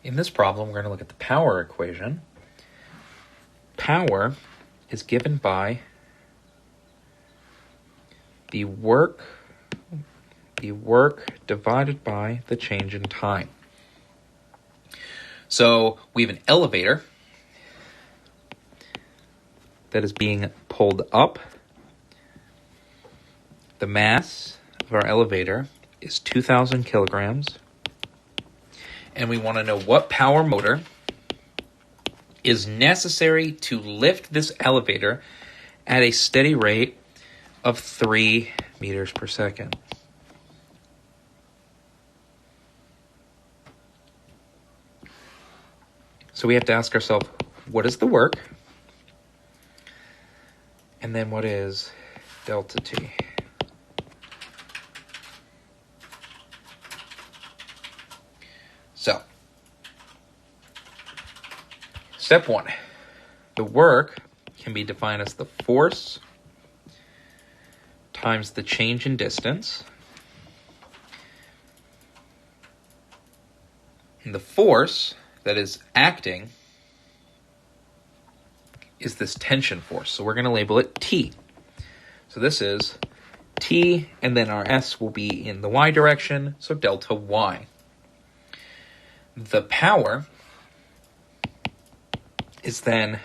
In this problem, we're going to look at the power equation. Power is given by the work divided by the change in time. So we have an elevator that is being pulled up. The mass of our elevator is 2,000 kilograms. And we want to know what power motor is necessary to lift this elevator at a steady rate of 3 meters per second. So we have to ask ourselves, what is the work? And then what is delta T? So, step 1. The work can be defined as the force times the change in distance. And the force that is acting is this tension force. So we're going to label it T. So this is T, and then our S will be in the Y direction, so delta Y. The power is then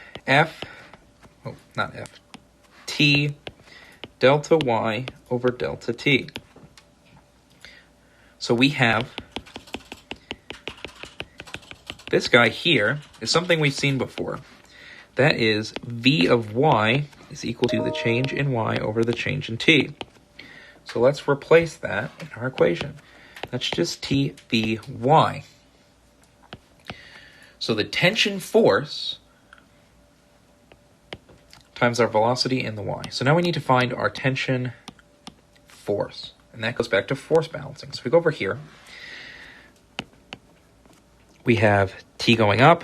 T delta Y over delta T. So we have this guy here is something we've seen before. That is V of Y is equal to the change in Y over the change in T. So let's replace that in our equation. That's just T V Y. So the tension force times our velocity in the Y. So now we need to find our tension force. And that goes back to force balancing. So we go over here. We have T going up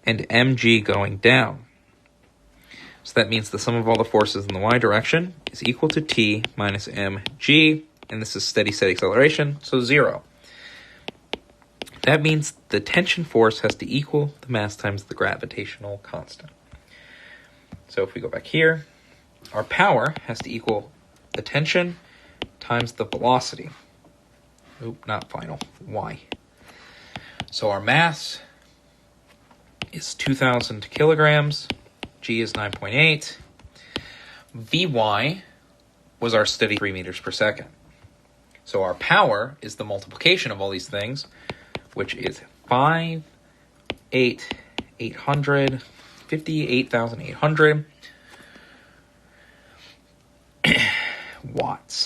and mg going down. So that means the sum of all the forces in the Y direction is equal to T minus mg. And this is steady state acceleration, so 0. That means the tension force has to equal the mass times the gravitational constant. So if we go back here, our power has to equal the tension times the velocity. Not final, Y. So our mass is 2,000 kilograms. G is 9.8. Vy was our steady 3 meters per second. So our power is the multiplication of all these things, which is 58,800 watts.